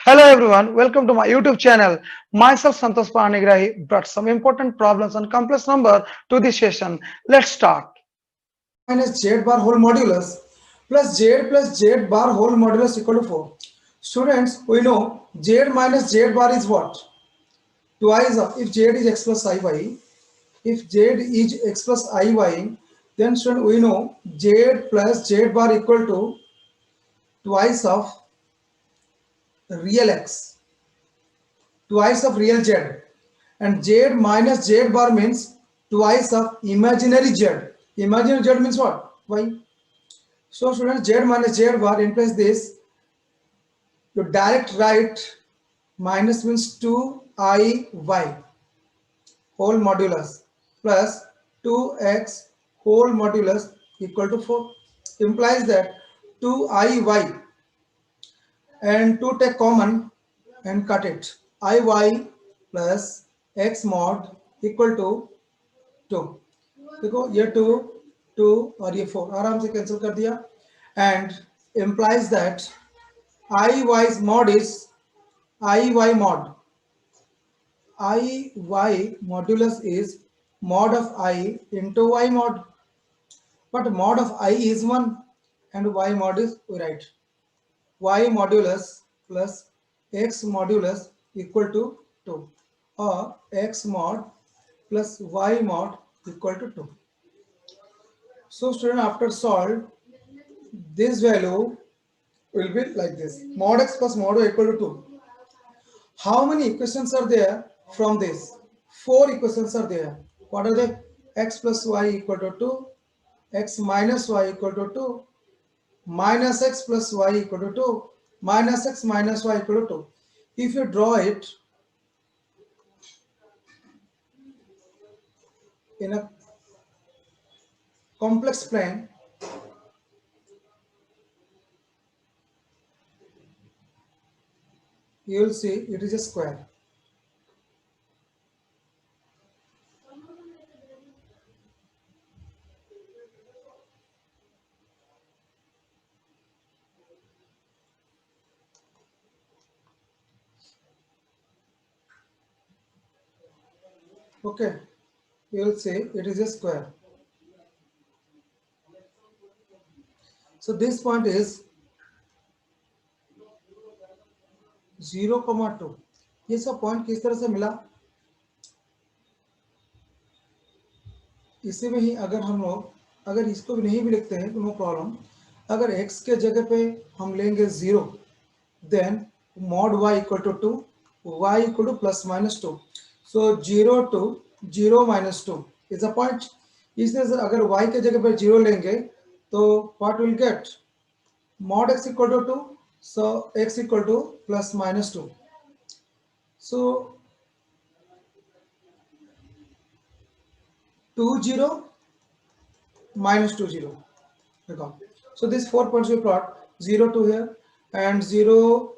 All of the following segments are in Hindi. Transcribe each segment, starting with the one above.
Hello everyone, welcome to my YouTube channel. Myself Santosh Panigrahi brought some important problems and complex number to this session. Let's start. Minus z bar whole modulus plus z bar whole modulus equal to 4. Students, we know z minus z bar is what? Twice of, if z is x plus iy, if z is x plus iy, then student we know z plus z bar equal to twice of real x, twice of real z, and z minus z bar means twice of imaginary z. Imaginary z means what? Y. So students, z minus z bar implies this. You direct write minus means 2iy whole modulus plus 2x whole modulus equal to 4 implies that 2iy and 2 take common and cut it. Iy plus x mod equal to 2. देखो ये 2 2 और ये 4 आराम से कैंसिल कर दिया and implies that Iy's mod is Iy mod. Iy modulus is mod of I into y mod. But mod of I is 1 and y mod is, we write, y modulus plus x modulus equal to 2 or x mod plus y mod equal to 2. So student, after solve, this value will be like this. Mod x plus mod y equal to 2. How many equations are there from this? 4 equations are there. What are they? X plus y equal to 2, x minus y equal to 2, minus x plus y equal to 2, minus x minus y equal to 2. If you draw it in a complex plane, you will see it is a square. Okay, you will see it is a square. So this point is 0,2. ये सब पॉइंट किस तरह से मिला? इसी में ही अगर हम लोग अगर इसको भी नहीं भी लिखते हैं तो नो प्रॉब्लम. अगर x के जगह पे हम लेंगे 0, then mod y equal to 2, y equal to plus minus 2. So 0 to 0 minus 2 is a point. इसलिए सर अगर y के जगह पे 0 लेंगे तो what will get? Mod x equal to 2, so x equal to plus minus 2. So 2 0 minus 2 0. So these 4 points we plot 0 2 here and 0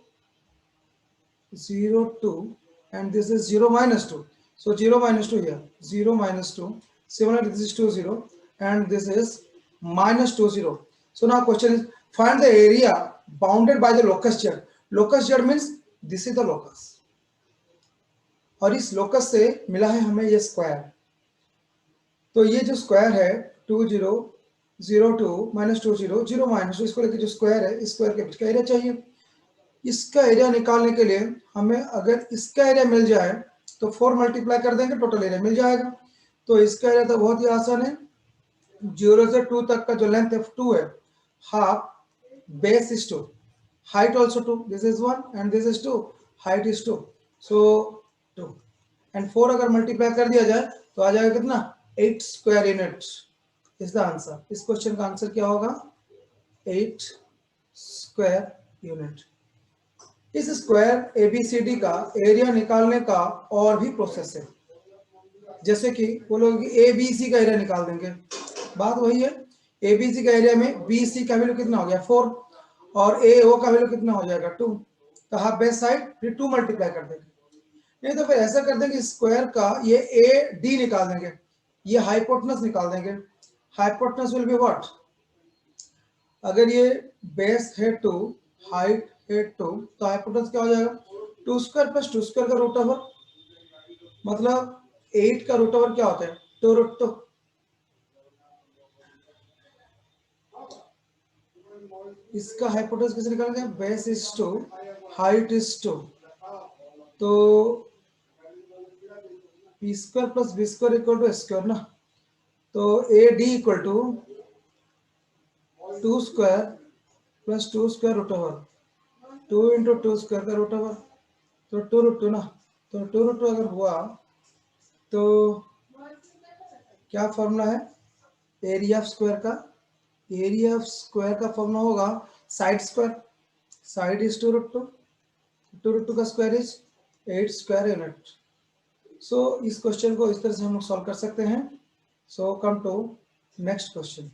0 2 and this is 0 minus 2. So 0 minus 2 here, 0 minus 2. Similarly, this is 2 0 and this is minus 2 0. So now question is find the area bounded by the locus z. Locus z means this is the locus. और इस लोकस से मिला है हमें ये स्क्वायर. तो ये जो स्क्वायर है 2 0 0 2 minus 2 0 0 minus 2 इसको लेके जो स्क्वायर है इस स्क्वायर के बीच का एरिया चाहिए. इसका एरिया निकालने के लिए हमें अगर इसका एरिया मिल जाए तो 4 मल्टीप्लाई कर देंगे टोटल एरिया मिल जाएगा. तो इसका एरिया तो बहुत ही आसान है. 0 से 2 तक का जो लेंथ है 2 है, half base is 2, height also 2, this is 1 and this is 2, height is 2, so 2 and 4 अगर मल्टीप्लाई कर दिया जाए तो आ जाएगा कितना? 8 square unit is the answer. इस क्वेश्चन का आंसर क्या होगा? 8 स्क्वायर यूनिट. इस स्क्वायर एबीसीडी का एरिया निकालने का और भी प्रोसेस है. जैसे कि वो लोग एबीसी का एरिया निकाल देंगे. बात वही है, एबीसी का एरिया में बीसी का वैल्यू कितना हो गया? 4 और एओ का वैल्यू कितना हो जाएगा? 2. तो हाफ बेस साइड फिर 2 मल्टीप्लाई कर देंगे. नहीं तो फिर ऐसा कर देंगे स्क्वायर का ये ए डी निकाल देंगे, ये हाइपोटेनस निकाल देंगे. Hypotenuse will be what? अगर ये बेस है 2, हाइट 8 2, तो हाइपोटेनस क्या हो जाएगा 2 स्क्वायर प्लस 2 स्क्वायर का रूट ओवर, मतलब 8 का रूट ओवर क्या होता है 2 रूट 2। इसका हाइपोटेनस कैसे निकालेंगे, बेस इज 2, हाइट इज 2, तो p square plus b square equal to square ना, तो A D equal to 2 square plus 2 square root over, 2 into 2 square का रूट ओवर, तो 2 रूट 2 ना, तो 2 रूट 2 अगर हुआ तो क्या फॉर्मूला है एरिया ऑफ स्क्वायर का, एरिया ऑफ स्क्वायर का फॉर्मूला होगा side square, side is 2 root 2, 2 root 2 का square is 8 square unit. So इस क्वेश्चन को इस तरह से हम लोग सॉल्व कर सकते हैं। So come to next question.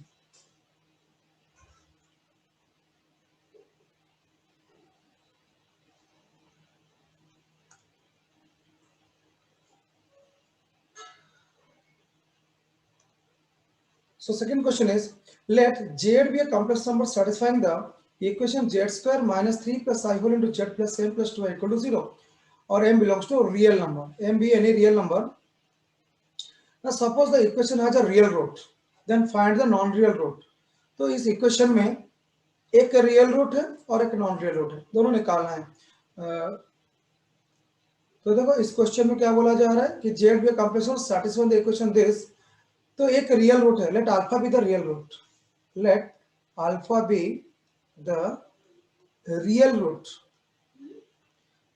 So second question is, let Z be a complex number satisfying the equation Z square minus 3 plus I whole into Z plus m plus 2 equal to 0, or m belongs to a real number, m be any real number. Now suppose the equation has a real root, then find the non-real root. तो इस इक्वेशन में एक रियल रूट है और एक नॉन रियल रूट है, दोनों निकालना है। तो देखो इस क्वेश्चन में क्या बोला जा रहा है कि z be complex number satisfy the equation this, तो एक रियल रूट है, let alpha be the real root, let alpha be the real root.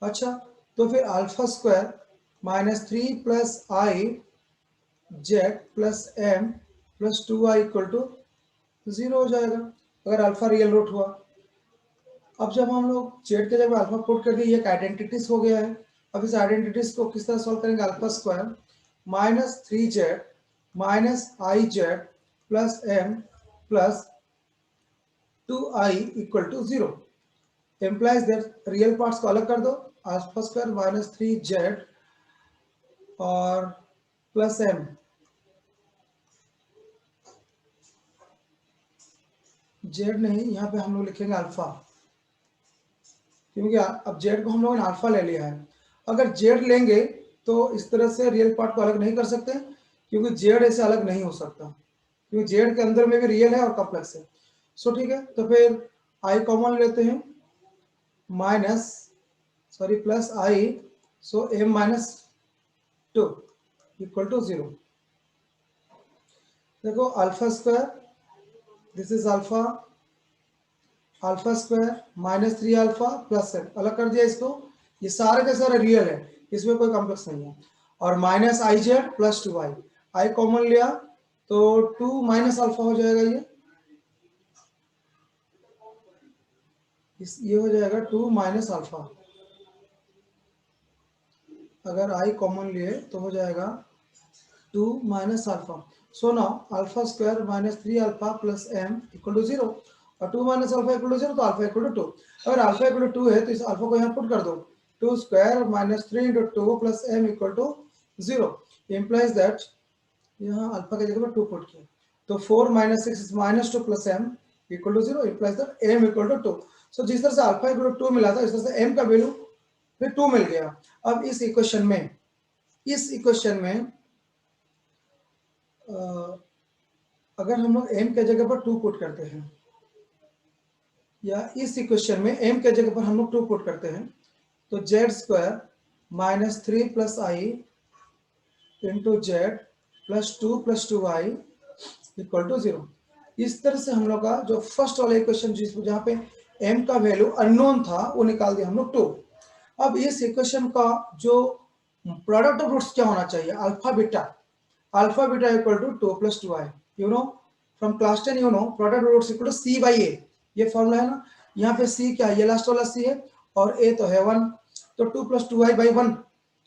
अच्छा, तो फिर alpha square minus 3 plus i z plus m plus 2 i equal to 0 हो जाएगा अगर अल्फा रियल रूट हुआ। अब जब हम लोग जेड के जगह अल्फा पुट कर दिए, ये एक आइडेंटिटीज हो गया है। अब इस आइडेंटिटीज को किस तरह सॉल्व करेंगे, alpha square minus 3z minus i z plus m plus 2i equal to 0 implies that real parts को अलग कर दो, अल्फा स्क्वायर माइनस 3z और प्लस m, जेड नहीं, यहाँ पे हम लोग लिखेंगे अल्फा, क्योंकि अब जेड को हम लोगों ने अल्फा ले लिया है। अगर जेड लेंगे तो इस तरह से रियल पार्ट को अलग नहीं कर सकते, क्योंकि जेड ऐसे अलग नहीं हो सकता, क्योंकि जेड के अंदर में भी रियल है और कॉम्प्लेक्स है। सो ठीक है, तो फिर आई कॉमन लेते हैं, minus sorry plus i, so m minus 2 equal to 0। देखो alpha square, this is alpha, alpha square minus 3 alpha plus m, अलग कर दिया इसको, ये सारे के सारे रियल है, इसमें कोई कॉम्प्लेक्स नहीं है, और minus i z plus 2 I, I common लिया तो 2 माइनस अल्फा हो जाएगा, ये हो जाएगा 2 माइनस अल्फा, अगर आई कॉमन लिए तो हो जाएगा 2 minus alpha. So now alpha square minus 3 alpha plus m equal to 0, और 2 माइनस अल्फा इक्वल टू 0, तो अल्फा इक्वल टू 2। अगर अल्फा इक्वल टू 2 है तो इस अल्फा को यहाँ पुट कर दो, 2 square minus 3 into 2 plus m equal to 0 implies that, यहाँ अल्फा की जगह पर 2 पुट किया, तो 4 minus 6 is minus 2 plus m equal to 0 implies that m equal to 2। So जिस तरह से अल्फा इक्वल टू 2 मिला था, इस तरह से एम का वैल्यू फिर 2 मिल गया। अब इस इक्वेशन में अगर हम लोग m के जगह पर 2 पुट करते हैं, या इस इक्वेशन में m के जगह पर हम लोग 2 पुट करते हैं, तो z square minus 3 plus i into z plus 2 i equal to 0। इस तरह से हम लोग का जो फर्स्ट वाला इक्वेशन जहाँ पे m का वैल्यू अननोन था वो निकाल दिया हम लोग 2। अब इस इक्वेशन का जो प्रोडक्ट ऑफ रूट्स क्या होना चाहिए, alpha beta equal to 2 plus 2 i, you know from class 10 you know product of roots equal to c by a, ये फॉर्मूला है ना। यहाँ पे सी क्या है, ये लास्ट वाला सी है, और ए तो है 1, तो 2 प्लस 2 आई बाई 1,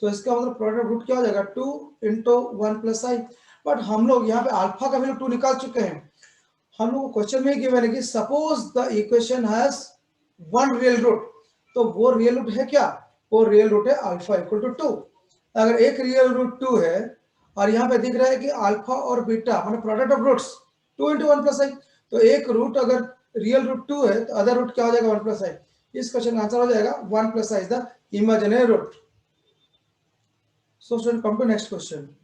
तो इसका मतलब प्रोडक्ट ऑफ रूट क्या हो जाएगा 2 इंटू 1 प्लस आई। बट हम लोग यहाँ पे अल्फा का वैल्यू 2 निकाल चुके हैं, हम लोग को क्वेश्चन में गिवन है कि suppose the equation has one real root, तो वो रियल रूट है क्या, वो रियल रूट है अल्फा इक्वल टू 2। अगर एक रियल रूट 2 है और यहाँ पे दिख रहा है कि अल्फा और बीटा मतलब product of roots 2 into 1 plus i, तो एक रूट अगर रियल रूट 2 है तो अदर रूट क्या हो जाएगा 1 प्लस आई, इस क्वेश्चन का आंसर हो जाएगा 1 plus I is the imaginary root. So student, come to next question.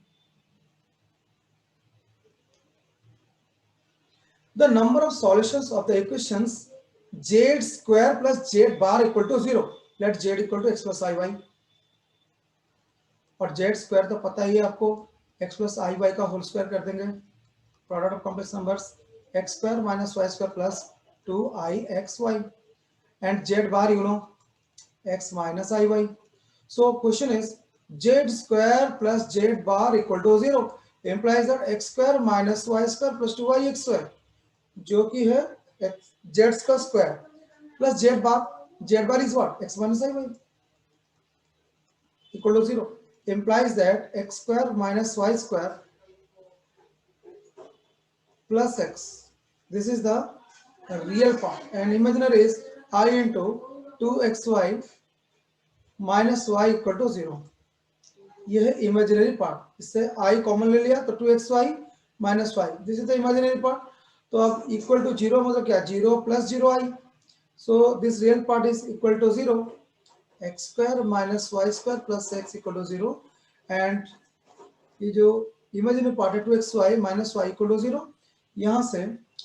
The number of solutions of the equations z square plus z bar equal to 0. Let z equal to x plus iy. और z स्क्वायर तो पता ही है आपको, x plus iy का होल स्क्वायर कर देंगे, product of complex numbers x square minus y square plus 2ixy, and z bar you know x minus iy. So question is z square plus z bar equal to 0 implies that x square minus y square plus 2yx square, जो कि है z का square plus z bar is what, x minus iy equal to 0 implies that x square minus y square plus x, this is the real part, and imaginary is I into 2xy minus y equal to 0. ये है इमेजिनरी पार्ट, इससे I कॉमन ले लिया तो 2xy minus y, this is the imaginary part. तो अब इक्वल टू 0 मतलब क्या, 0 plus 0i, so this real part is equal to 0, x square minus y square plus x equal to 0, and ये जो इमेजिनरी पार्ट है 2xy minus y equal to 0, यहाँ से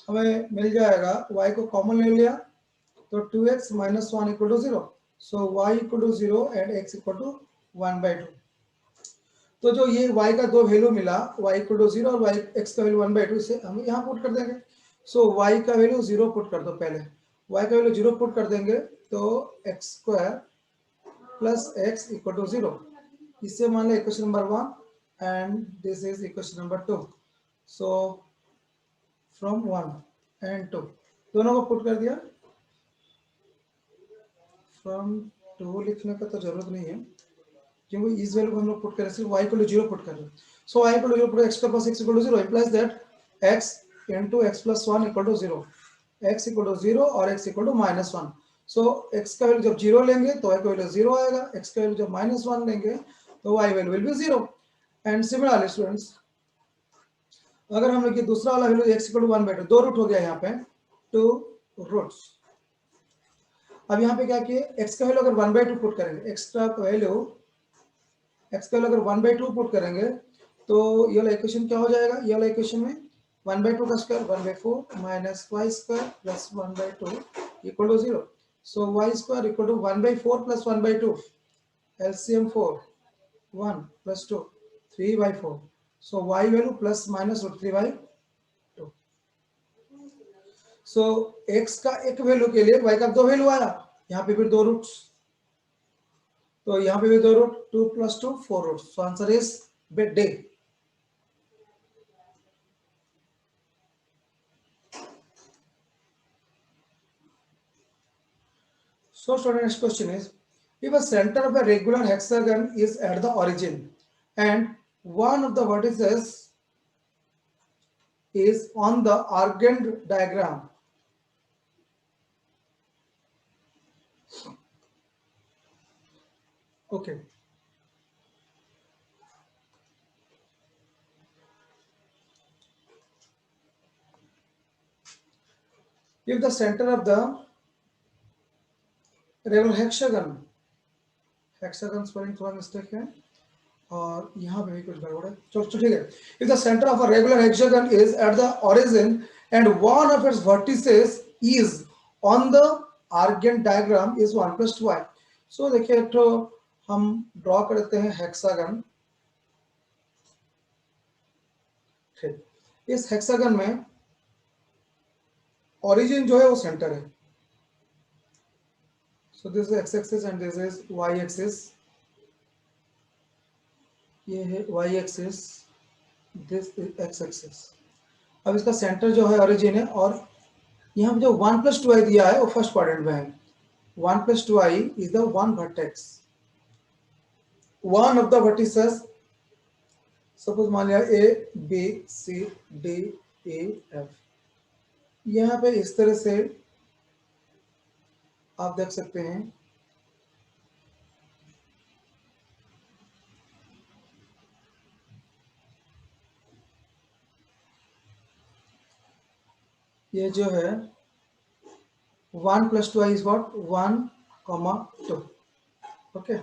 हमें मिल जाएगा y को कॉमन ले लिया तो 2x minus 1 equal to 0, so y equal to 0 and x equal to 1/2. तो जो ये y का दो वैल्यू मिला, y equal to 0 और y x का वैल्यू 1/2, इसे हम यहाँ पुट कर देंगे. सो y का वैल्यू 0 पुट कर दो, पहले y का वैल्यू 0 पुट कर देंगे तो x square plus x equal to 0, इससे मान लो equation number 1 and this is equation number 2. So from 1 and 2 दोनों को पुट कर दिया. फ्रॉम 2 लिखने का तो जरूरत नहीं है क्योंकि इस वैल्यू को हम लोग पुट करें, सिर्फ y इक्वल टू 0 पुट कर रहे हैं. So y equal to 0 put x plus x equal to 0 implies that x into x plus 1 equal to 0, x equal to 0 और x equal to -1. So x का वैल्यू जब 0 लेंगे तो y का वैल्यू 0 आएगा, x का वैल्यू जब -1 लेंगे तो y value will be 0. And similarly students, अगर हम लोग ये दूसरा वाला वैल्यू x इक्वल टू 1/2, दो रूट हो गया यहाँ पे, 2 रूट्स. अब यहाँ पे क्या किए, x का वैल्यू अगर 1/2 पुट करेंगे, x का वैल्यू अगर 1/2 पुट करेंगे तो ये वाला इक्वेशन क्या हो जाएगा, ये वाला इक्वेशन में 1/2 का square 1/4 minus y square plus 1/2 equal to 0. So y square equal to 1/4 plus 1/2, LCM 4, 1 plus 2 3/4. So y value plus minus root 3/2. So x का एक वैल्यू के लिए y का दो वैल्यू आया, यहाँ पे भी दो रूट्स, तो यहाँ पे भी दो root, 2 plus 2 4 roots. So answer is D. So student, next question is, if a center of a regular hexagon is at the origin and one of the vertices is on the Argand diagram, okay, if the center of the regular hexagon spelling थोड़ा मिस्टेक है और यहाँ पे भी कुछ गड़बड़ है, चलो ठीक है. If the center of a regular hexagon is at the origin and one of its vertices is on the Argand diagram is 1 plus 2i. So देखिए, एक तो हम ड्रॉ करते हैं हेक्सागन. ठीक, इस हेक्सागन में ओरिजिन जो है वो सेंटर है. So this is x axis and this is y axis, ये है y axis, this is x axis. अब इसका सेंटर जो है ओरिजिन है, और यहाँ पे जो 1 plus 2i दिया है वो फर्स्ट क्वाड्रेंट में है. 1 plus 2i is the one vertex, one of the vertices. Suppose मान लिया A B C D E F, यहाँ पे इस तरह से आप देख सकते हैं. ये जो है 1 plus 2i is what? 1 comma 2. Okay,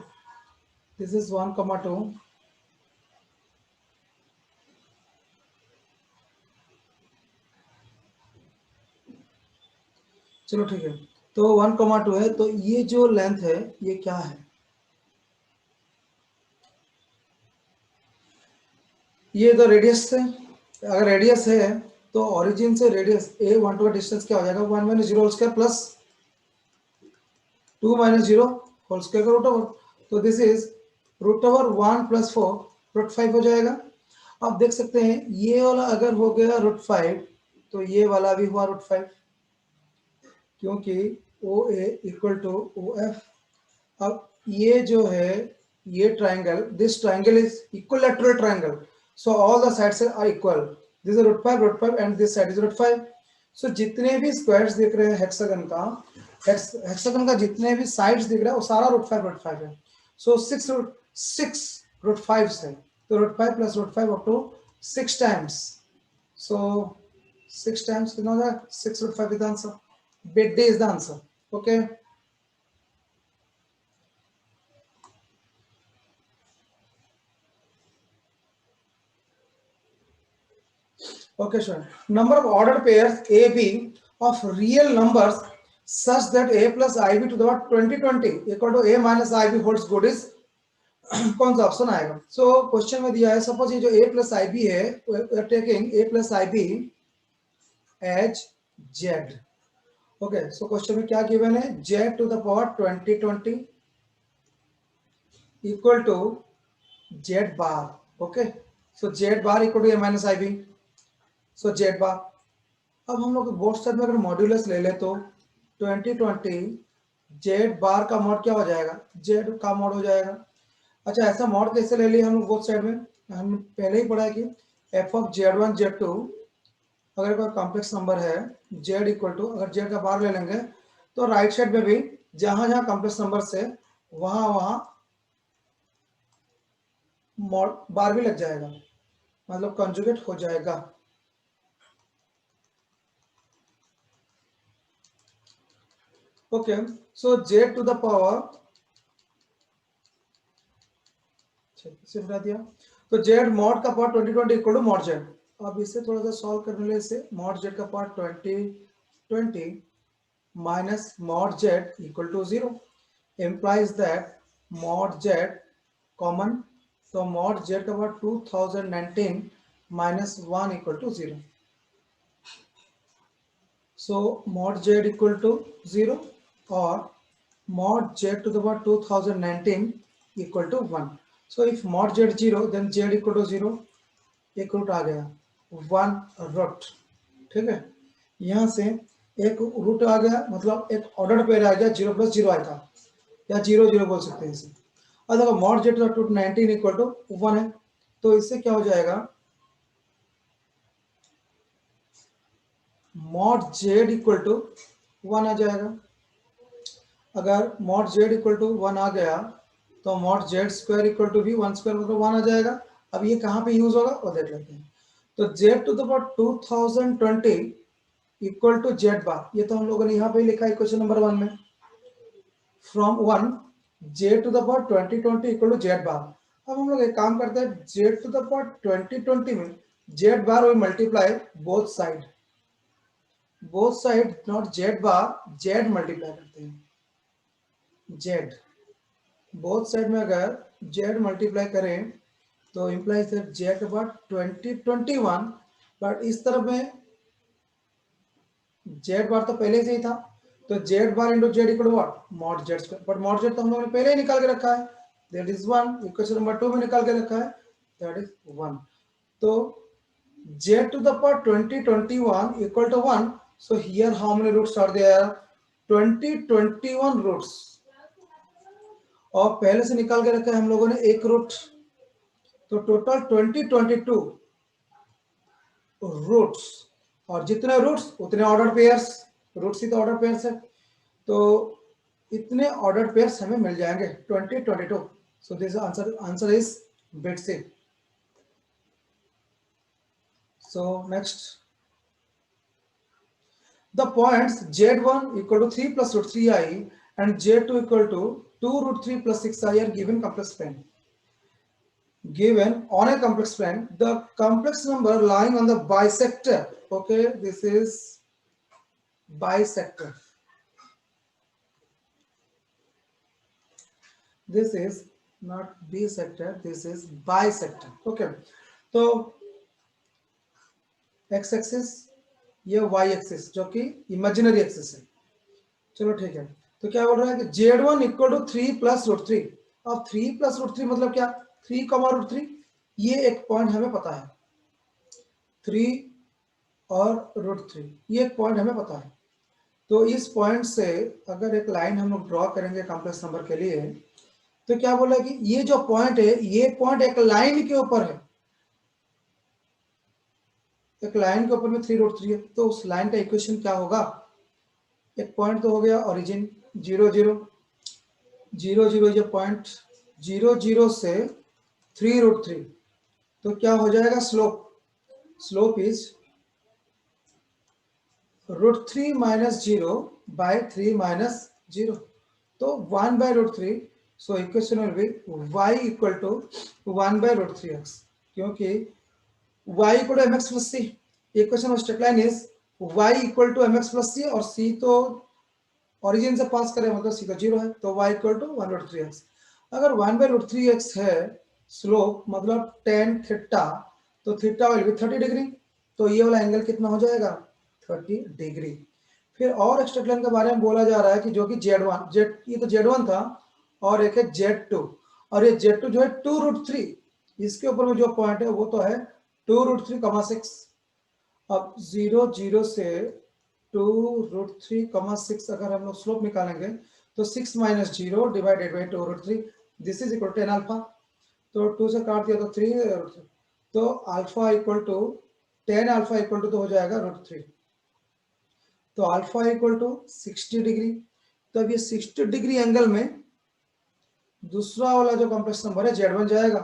this is 1 comma 2. चलो ठीक है, तो 1 कमा 2 है, तो ये जो लेंथ है ये क्या है? ये तो रेडियस है। अगर रेडियस है तो ओरिजिन से रेडियस a12 का डिस्टेंस क्या हो जाएगा? 1 minus zero whole square plus 2 minus zero whole square का रूट ओवर। तो this is root over 1 plus 4 root 5 हो जाएगा। आप देख सकते हैं ये वाला अगर हो गया रूट 5 तो ये वाला भी हुआ रूट 5, क्योंकि O A equal to O F. अब ये जो है ये triangle, this triangle is equilateral triangle, so all the sides are equal. This is root 5 and this side is root 5। सो जितने भी स्क्वायर्स दिख रहे हैं हेक्सागन का, हेक्सागन का जितने भी साइड्स दिख रहा है वो सारा रूट 5 है। सो 6 रूट 5 है, तो root 5 plus root 5 up to 6 times. So 6 times कितना हो जाएगा? 6 root 5 is the answer. Bed day is the answer. Okay, okay, sure. Number of ordered pairs A, B of real numbers such that A plus IB to the power 20 equal to A minus IB holds good is कौन सा ऑप्शन आएगा? सो क्वेश्चन में दिया है, सपोज ये जो A plus IB है, we are taking A plus IB as Z. Okay, so question में क्या गिवन है? Z to the power 20 equal to Z bar. Okay, so Z bar equal to A minus IB. So Z bar, अब हम लोग बोथ साइड में अगर मॉड्यूलस ले ले तो 20 जेड बार का मॉड क्या हो जाएगा? जेड का मॉड हो जाएगा। अच्छा, ऐसा मॉड कैसे ले लिए हम लोग बोथ साइड में? हम पहले ही पढ़ा है कि एफ ऑफ Z1 Z2 अगर कोई कॉम्प्लेक्स नंबर है जेड इक्वल टू, अगर जेड का बार ले लेंगे तो राइट साइड में भी जहां जहां कॉम्प्लेक्स नंबर से वहां वहां मॉड बार भी लग जाएगा, मतलब कंजुगेट हो जाएगा। Okay, so z to the power इसे हटा दिया, तो जेड मॉड का part 20 equal to mod z. अब इसे थोड़ा सा सॉल्व करने लिए इसे मॉड जेड का part 20 minus mod z equal to 0 implies that mod z common, तो मॉड जेड का part 2019 minus 1 equal to 0। So mod z equal to 0 और mod z to the power 2019 equal to 1. So if mod z 0 then z equal to 0, एक रूट आ गया 1 रूट। ठीक है, यहाँ से एक रूट आ गया, मतलब एक ऑर्डर पेयर आ गया, 0 प्लस 0 आएगा या 0 0 बोल सकते हैं इसे। और देखो mod z to 19 equal to 1 है, तो इससे क्या हो जाएगा? mod z इक्वल टू 1 आ जाएगा। अगर mod z इक्वल टू 1 आ गया तो mod z square equal to भी 1 स्क्वायर मतलब 1 आ जाएगा। अब ये कहाँ पे यूज होगा वो देख लेते हैं। तो z to the power 2020 equal to z bar, ये तो हम लोगों ने यहाँ पे लिखा है क्वेश्चन नंबर 1 में, from 1 z to the power 2020 equal to z bar. अब हम लोग एक काम करते हैं, z टू द पावर 2020 में z bar we multiply both side not z bar, z multiply करते हैं z, बोथ साइड में अगर z मल्टीप्लाई करें तो implies that z about 2021, but इस तरफ में z बार तो पहले से ही था, तो z bar into z equal what? Mod z square. But mod z तो हम लोगों ने पहले ही निकाल के रखा है, दैट इज 1। इक्वेशन नंबर 2 में निकाल के रखा है, दैट इज 1। तो z to the power 2021 equal to 1, so here how many roots are there? 2021 roots, और पहले से निकाल के रखा है हम लोगों ने एक रूट, तो टोटल 2022 रूट्स, और जितने रूट्स उतने ऑर्डर पेयर्स, रूट्स ही तो ऑर्डर पेयर्स है, तो इतने ऑर्डर पेयर्स हमें मिल जाएंगे 2022। So this answer is bit C. So next, the points z1 equal to 3 plus root 3i and z2 equal to 2 root 3 plus 6i are given complex plane. Given on a complex plane, the complex number lying on the bisector, okay, this is bisector, this is not bisector, this is bisector, okay. तो x एक्सिस, ये y एक्सिस जो कि इमेजिनरी एक्सिस है, चलो ठीक है। तो क्या बोल रहा है कि z1 equal to 3 plus root 3। अब 3 प्लस रूट 3 मतलब क्या, 3 कमा रूट 3, ये एक पॉइंट हमें पता है, 3 और रूट 3, ये एक पॉइंट हमें पता है। तो इस पॉइंट से अगर एक लाइन हम लोग ड्रॉ करेंगे कॉम्प्लेक्स नंबर के लिए, तो क्या बोला कि ये जो पॉइंट है, ये पॉइंट एक लाइन के ऊपर है, एक लाइन के ऊपर में 3 रूट 3 है। तो उस लाइन का इक्वेशन क्या होगा, एक पॉइंट तो हो गया ओरिजिन 0 0 0 0, ये पॉइंट 0 0 से 3 रूट 3, तो क्या हो जाएगा slope, slope is root 3 minus 0 by 3 minus 0, तो 1 bye root 3, so equation will be y equal to 1 bye root 3x, क्योंकि y equal to mx plus c, equation of straight line is y equal to mx plus c, और c तो ओरिजिन से पास करें मतलब c तो 0 है, तो y equal to 1 root 3x। अगर 1 बाय रूट 3x है स्लोप मतलब tan थीटा, तो थीटा विल बी 30 डिग्री, तो ये वाला एंगल कितना हो जाएगा 30 डिग्री। फिर और एक स्ट्रेट लाइन के बारे में बोला जा रहा है कि जो कि z1, ये तो z1 था, और एक है z2, और ये z2 जो है 2 रूट 3, इसके ऊपर में जो पॉइंट है वो तो है 2 रूट 3 कमा 6। अब 0 0 से 2 रूट 3 कमा 6 अगर हम लोग स्लोप निकालेंगे, तो 6 minus 0 divided by 2 root 3, this is equal 10 alpha, तो 2 से काट दिया तो 3, तो alpha equal to 10 alpha equal to तो हो जाएगा रूट 3, तो अल्फा इक्वल टू 60 डिग्री। तो अब ये 60 डिग्री एंगल में दूसरा वाला जो कॉम्प्लेक्स नंबर है z1 जाएगा।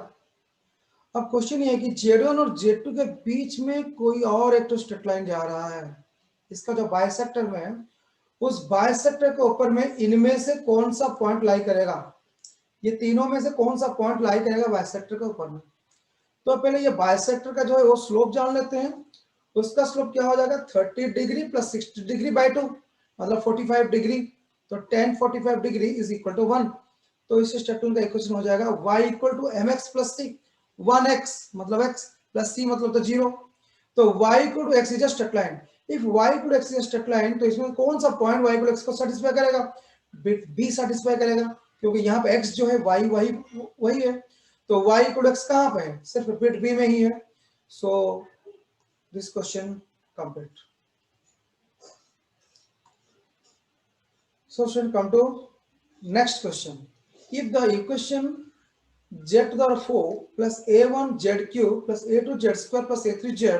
अब क्वेश्चन ये है कि z1 और z2 के बीच में कोई और एक तो स्ट्रेट लाइन जा रहा है, इसका जो बाइसेक्टर में है, उस बाइसेक्टर के ऊपर में इनमें से कौन सा पॉइंट लाई करेगा, ये तीनों में से कौन सा पॉइंट लाई करेगा बाइसेक्टर के ऊपर में। तो पहले ये बाइसेक्टर का जो है वो स्लोप जान लेते हैं, उसका स्लोप क्या हो जाएगा 30 डिग्री प्लस 60 डिग्री बाई 2 मतलब 45 डिग्री, तो tan 45 degree is equal to 1, तो इस स्ट्रेट का इक्वेशन हो जाएगा y equal to mx plus c, 1x मतलब x प्लस c मतलब तो 0, तो y equal to x is a straight line. If y equal to x is a straight line, तो इसमें कौन सा point y equal to x को सेटिस्फाई करेगा, बिट b सेटिस्फाई करेगा, क्योंकि यहाँ पे x जो है y वही है, तो y इक्वल टू x कहाँ पे है, सिर्फ बिट b में ही है। सो this question complete. So should come to next question. If the equation z to the power 4 plus a1 z cube plus a2 z square plus a3 z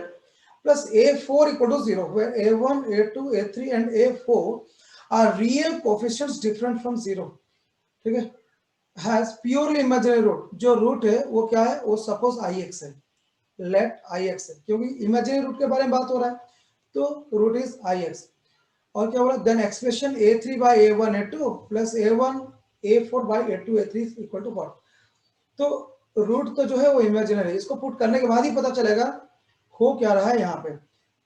plus a4 equal to 0, where a1 a2 a3 and a4 are real coefficients different from 0, ठीक है, has purely imaginary root, जो रूट है वो क्या है, वो सपोज ix है, लेट ix है, क्योंकि इमेजिनरी रूट के बारे में बात हो रहा है, तो रूट इज ix। और क्या बोला, then expression a3 by a1 a2 plus a1 a4 by a2 a3 equal to what. तो रूट तो जो है वो इमेजिनरी है, इसको पुट करने के बाद ही पता चलेगा हो क्या रहा है यहाँ पे।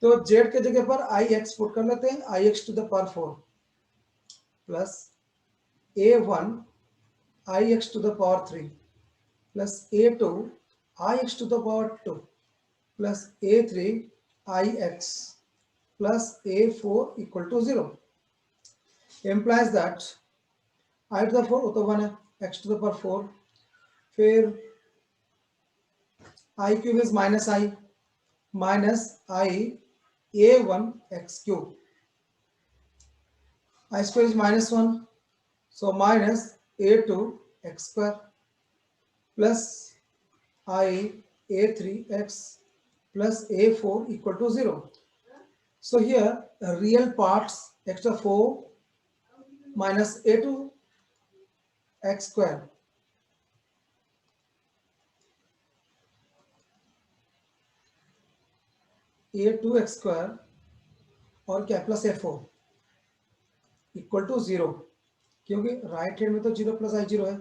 तो z के जगह पर ix पुट कर लेते हैं, ix to the power 4 plus a1 ix to the power 3 plus a2 ix to the power 2 plus a3 ix plus a4 equal to 0, implies that I to the 4 तो 1 है, x to the power 4, फिर I cube is minus I a1 x cube, I square is minus 1, so minus a2 x square plus I a3 x plus a4 equal to 0. So here real parts x to the 4 minus a2 x square a2 x square और क्या प्लस F4 इक्वल टू 0, क्योंकि राइट हैंड में तो 0 प्लस I0 है,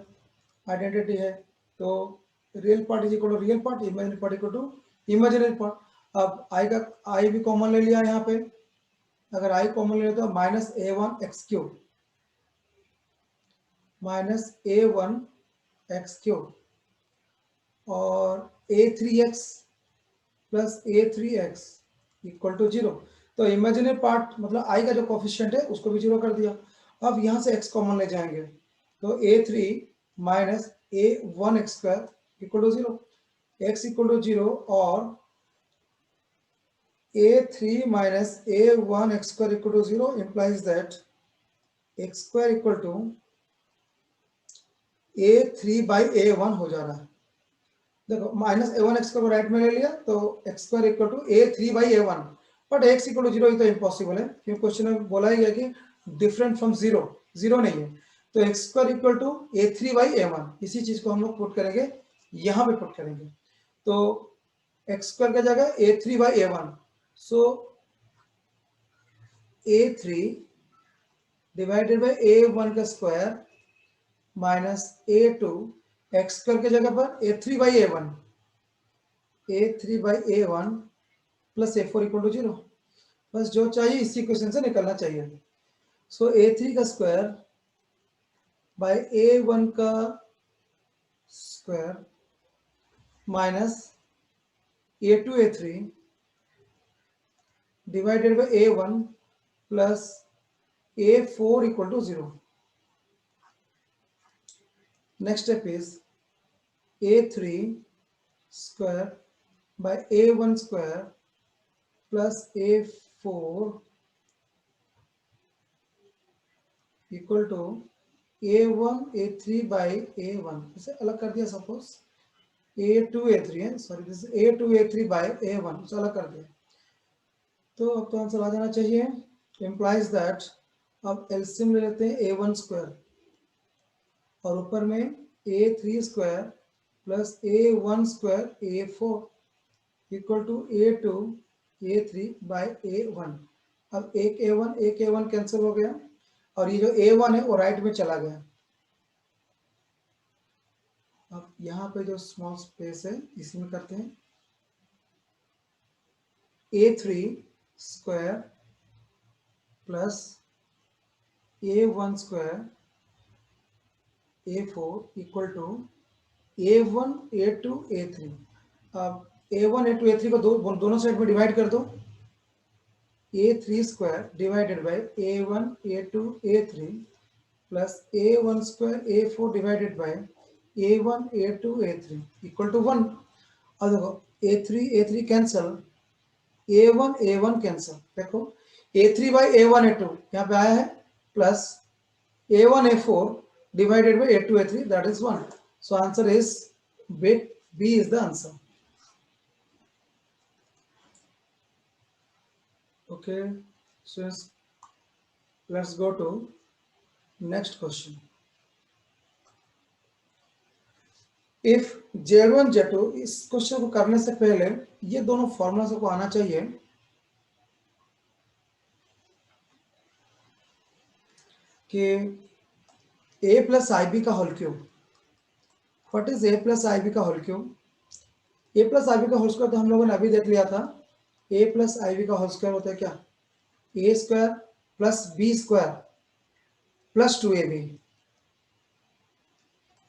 आइडेंटिटी है, तो real part is equal to real part, imaginary part equal to imaginary part. अब आई भी कॉमन ले लिया यहाँ पे, अगर आई कॉमन ले तो minus A1 x cube minus A1 x cube और A3x plus A3x equal to 0। तो इमेजिनरी पार्ट मतलब आई का जो कोफिशिएंट है उसको भी 0 कर दिया। अब यहाँ से x कॉमन ले जाएंगे, तो A3 minus A1 x square equal to 0, x equal to 0 और A3 minus A1 x square equal to 0 implies that x square equal to A3 by A1 हो जा रहा है। देखो माइनस A1 x को राइट में ले लिया तो x square equal to A3 by A1, but x equal to 0 ये तो इम्पॉसिबल है, क्योंकि क्वेश्चन में बोला ही गया कि डिफरेंट फ्रॉम 0, 0 नहीं है, तो x square equal to A3 by A1, इसी चीज को हम लोग पुट करेंगे, यहाँ पे पुट करेंगे, तो x स्क्वायर का जगह A3 by A1, so A3 divided by A1 का square minus A2 x square की जगह पर A3 by A1 plus A4 equal to 0, बस जो चाहिए इसी क्वेश्चन से निकलना चाहिए। सो A3 का स्क्वायर बाय A1 का square minus A2 A3 divided by A1 plus A4 equal to 0. Next step is A3 square by A1 square plus A4 equal to A1 A3 by A1, इसे अलग कर दिया, सपोज A2 A3 है, sorry this A2 A3 by A1, इसे अलग कर दिया, तो अब तो आंसर आ जाना चाहिए। implies that अब एलसीएम ले लेते हैं A1 स्क्वायर और ऊपर में A3 square plus A1 square A4 equal to A2 A3 by A1। अब एक A1 कैंसिल हो गया और ये जो A1 है वो राइट में चला गया। अब यहाँ पे जो स्मॉल स्पेस है इसमें करते हैं A3 square plus A1 square A4 equal to A1 A2 A3। अब A1 A2 A3 को दोनों साइड में डिवाइड कर दो, A3 square divided by A1 A2 A3 plus A1 square A4 divided by A1 A2 A3 equal to 1। अब देखो A3 A3 cancel, A1 A1 cancel, देखो A3 बाय A1 A2 यहाँ पे आया है plus A1 A4 divided by A2 A3, that is 1. So answer is B is the answer. Okay, so let's go to next question. If Z1 Z2, इस क्वेश्चन को करने से पहले ये दोनों फॉर्मूला को आना चाहिए कि a प्लस आई बी का whole cube, what is a plus i b का whole cube? a plus i b का होल स्क्वायर तो हम लोगों ने अभी देख लिया था, a प्लस आई बी का होल स्क्वायर होता है क्या, a square plus b square plus 2ab,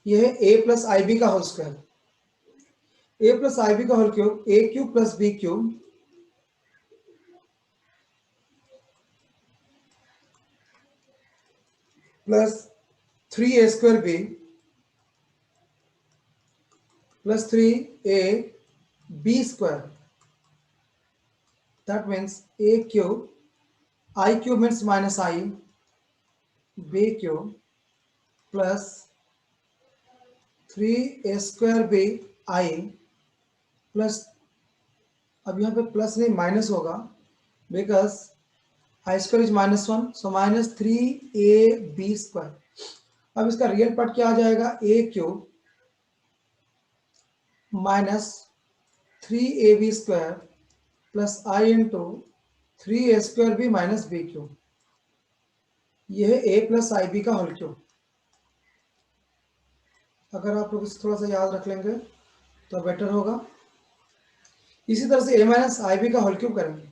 यह है a प्लस आई बी का whole square. a plus i b का whole cube a cube plus b cube plus 3a square b plus 3a b square, that means a cube, I cube means minus I, b cube plus 3a square b I plus, अब यहाँ पे प्लस नहीं माइनस होगा because i square is -1, so minus 3ab square. अब इसका रियल पार्ट क्या आ जाएगा, a cube minus 3ab square plus I into 3a² minus b cube, यह है a प्लस आई बी का होल क्यूब। अगर आप लोग इसे थोड़ा सा याद रख लेंगे तो बेटर होगा। इसी तरह से a माइनस आई बी का होल क्यूब करेंगे।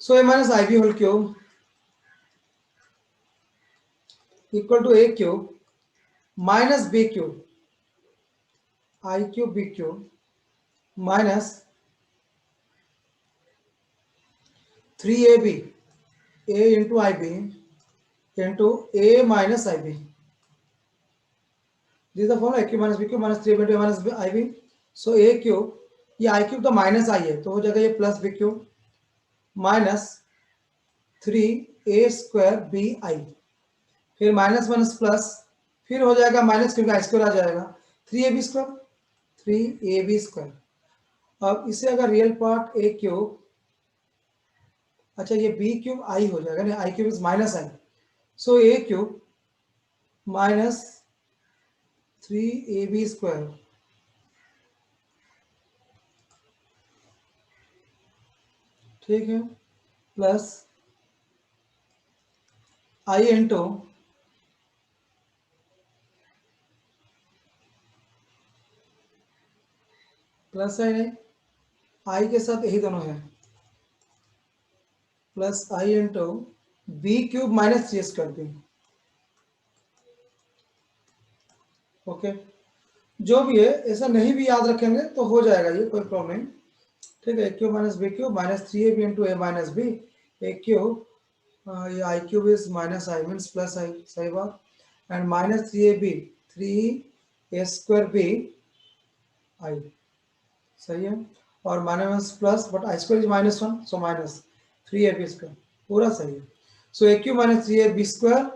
So a minus i b whole cube equal to a cube minus b cube, i cube b cube minus 3ab, a into i b into a minus i b. This the formula a cube minus b cube minus 3ab into a minus i b. So a cube, ये आई क्यूब तो माइनस आई है तो हो जाएगा ये plus b cube minus 3a² b i, फिर माइनस माइनस प्लस, फिर हो जाएगा माइनस क्योंकि आई स्क्वायर आ जाएगा 3ab², 3ab²। अब इसे अगर रियल पार्ट a क्यूब, अच्छा ये b क्यूब आई हो जाएगा ना, i cube is minus i, so a cube minus 3ab², ठीक है, plus i into plus i नहीं, आई के साथ यही दोनों है, plus i into b cube minus 3a² b. Okay, जो भी है ऐसा नहीं भी याद रखेंगे तो हो जाएगा, ये कोई प्रॉब्लम नहीं। ठीक है, a cube minus b cube minus 3ab into a minus b, a cube, ये i cube is minus i means plus i, सही बात, and minus 3ab 3a² b आई, सही है, और minus plus but I square is -1 so minus 3ab², पूरा सही है। सो ए क्यूब माइनस 3ab²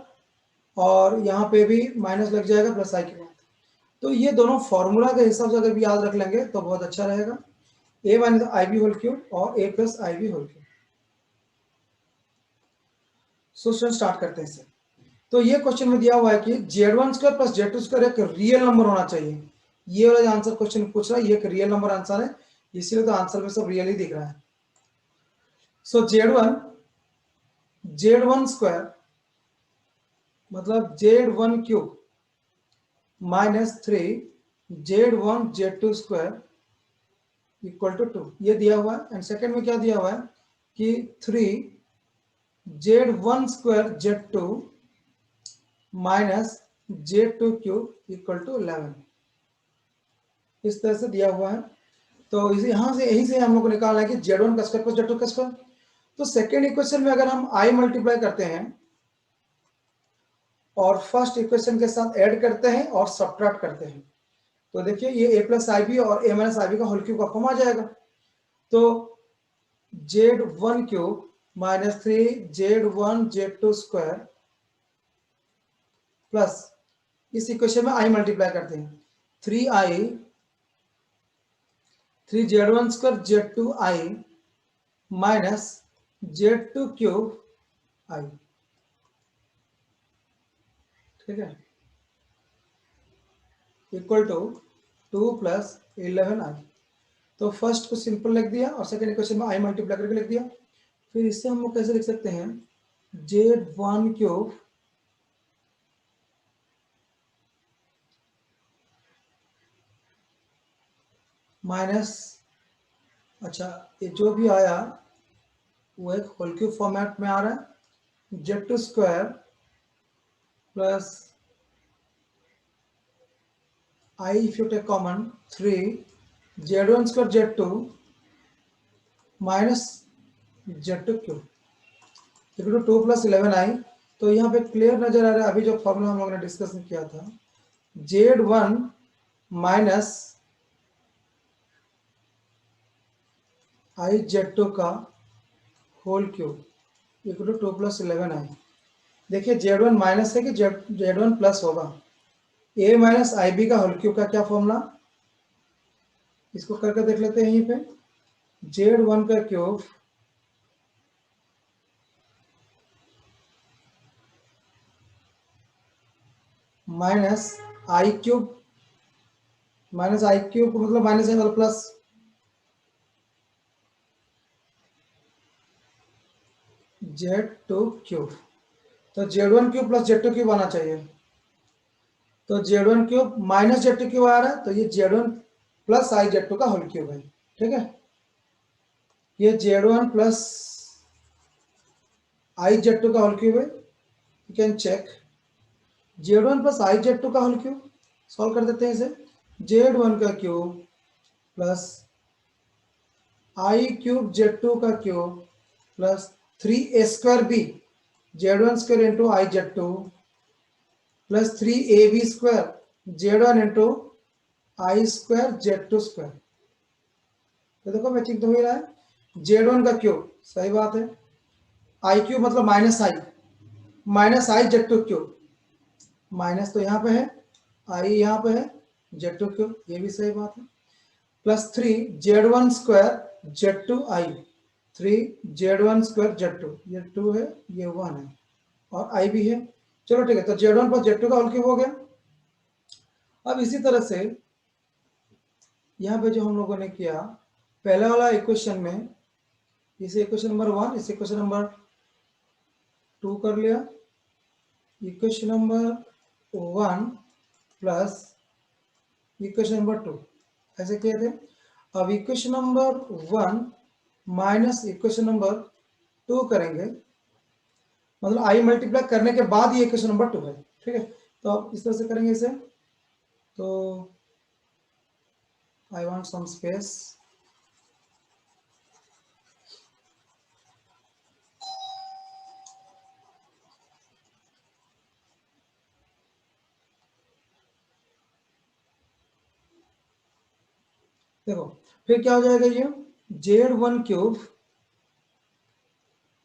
और यहाँ पे भी माइनस लग जाएगा प्लस आई के बाद। तो ये दोनों फॉर्मूला के हिसाब से अगर भी याद रख लेंगे तो बहुत अच्छा रहेगा, a minus i b whole cube और a plus i b whole cube. So start करते हैं इसे। तो ये क्वेश्चन में दिया हुआ है कि z1² प्लस z2² एक रियल नंबर होना चाहिए। ये वाला आंसर क्वेश्चन पूछ रहा है, ये एक रियल नंबर आंसर है, इसीलिए तो आंसर में सब रियल ही दिख रहा है। सो z1² मतलब z1³ minus 3 z1 z2² equal to 2, ये दिया हुआ है। एंड सेकेंड में क्या दिया हुआ है कि 3 z1² z2 minus z2³ equal to 11, इस तरह से दिया हुआ है। तो इसे यहां से यहीं से हम लोग को निकालना है कि z1² प्लस z2²। तो सेकेंड इक्वेशन में अगर हम i मल्टीप्लाई करते हैं और फर्स्ट इक्वेशन के साथ ऐड करते हैं और सब्ट्रैक्ट करते हैं, तो देखिए ये a प्लस आई बी और a माइनस आई बी का होल क्यूब का फॉर्म आ जाएगा। तो z1³ minus 3 z1 z2² plus इस इक्वेशन में i मल्टीप्लाई करते हैं, 3 z1² z2i minus z2³ i, ठीक है, इक्वल टू 2 प्लस 11i। तो फर्स्ट को सिंपल लिख दिया और सेकेंड इक्वेशन में i मल्टीप्लाई करके लिख दिया। फिर इससे हम लोग कैसे लिख सकते हैं, z1³ माइनस, अच्छा ये जो भी आया वो एक होल क्यूब फॉर्मेट में आ रहा है, z2² प्लस i if you take common 3 z1² z2 minus z2³ equal to 2 plus 11i। तो यहाँ पे क्लियर नजर आ रहा है, अभी जो फॉर्मूला हम लोगों ने डिस्कस किया था, z1 माइनस आई z2 का whole cube equal to 2 plus 11i। देखिए z1 माइनस है कि z1 प्लस होगा, a माइनस आई बी का होल क्यूब का क्या फॉर्मूला, इसको करके देख लेते हैं। यहीं पे z1 का क्यूब माइनस आई क्यूब, माइनस आई क्यूब मतलब माइनस है मतलब प्लस, Z2 क्यूब, तो Z1 cube plus Z2 cube आना चाहिए। तो Z1 cube minus Z2 cube आ रहा है, तो ये Z1 प्लस आई Z2 का होल क्यूब है। ठीक है, ये Z1 प्लस आई Z2 का होल क्यूब है। You can check Z1 plus i Z2 का होल क्यूब, सॉल्व कर देते हैं इसे। Z1 का क्यूब प्लस आई क्यूब Z2 का cube plus 3a square b, Z1 square into i Z2 plus 3ab square Z1 into i square Z2 square. तो देखो मैचिंग तो हो ही रहा है। Z1 का क्यूब, सही बात है, आई क्यूब मतलब minus i Z2 cube, minus तो यहाँ पे है, आई यहाँ पे है, Z2 क्यूब, ये भी सही बात है, प्लस 3Z1 स्क्वायर Z2 आई, 3Z1 स्क्वायर Z2, ये 2 है, ये 1 है, और आई भी है। चलो ठीक है, तो Z1 प्लस Z2 का होल क्यूब हो गया। अब इसी तरह से यहाँ पे जो हम लोगों ने किया पहले वाला इक्वेशन में, इसे इक्वेशन नंबर 1, इसे इक्वेशन नंबर 2 कर लिया, equation number 1 plus equation number 2 ऐसे किए थे। अब equation number 1 minus equation number 2 करेंगे, मतलब आई मल्टीप्लाई करने के बाद ये इक्वेशन नंबर 2 है। ठीक है, तो अब इस तरह से करेंगे इसे। तो आई वांट सम स्पेस, देखो फिर क्या हो जाएगा, ये Z1 cube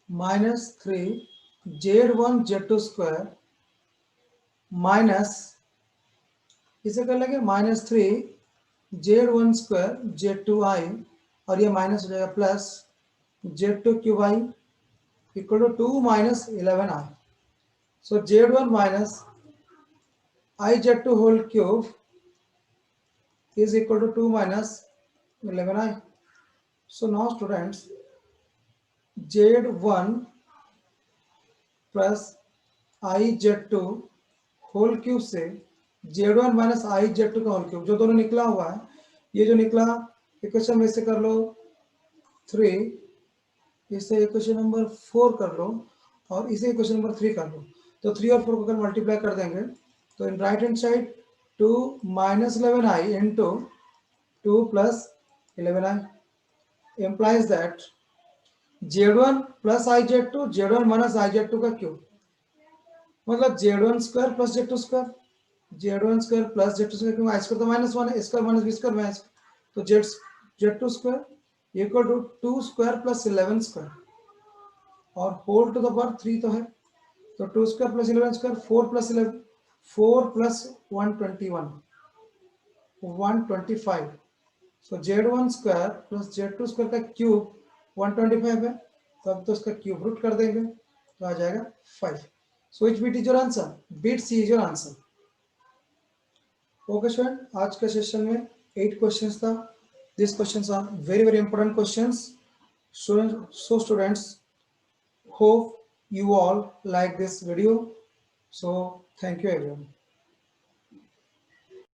minus 3Z1 Z2 square minus, इसे कर लेंगे माइनस 3Z1 स्क्वायर Z2 आई, और ये माइनस हो जाएगा plus Z2 cube i equal to 2 minus 11 i. So Z1 minus i Z2 whole cube is equal to 2 minus 11i. So now students, Z1 plus I Z2 whole cube से Z1 माइनस आई Z2 का होल क्यूब, जो दोनों निकला हुआ है, ये जो निकला इक्वेशन में से कर लो 3, इसे इक्वेशन नंबर 4 कर लो, और इसे इक्वेशन नंबर 3 कर लो। तो 3 और 4 को अगर मल्टीप्लाई कर देंगे तो in right hand side 2 minus 11i into 2 plus 11i implies that Z1 plus IZ2 Z1 minus IZ2 का क्यूब, मतलब Z1 square plus Z2 square, Z1 square plus Z2 square, क्योंकि आई स्क्वायर तो -1 है, square minus b square minus, तो Z2 square equal to 2 square plus 11 square, और होल टू द पावर 3 तो है, तो 2 square plus 11 square 4 plus 11 4 plus 121 125। So Z1 square plus Z2 square का क्यूब 125 है, तो अब तो इसका क्यूब रूट कर देंगे तो आ जाएगा 5। So which bit is your answer? Bit C is your answer. Okay student, आज के सेशन में 8 क्वेश्चंस था। This questions are very very important questions. So students, hope you all like this video. So thank you everyone.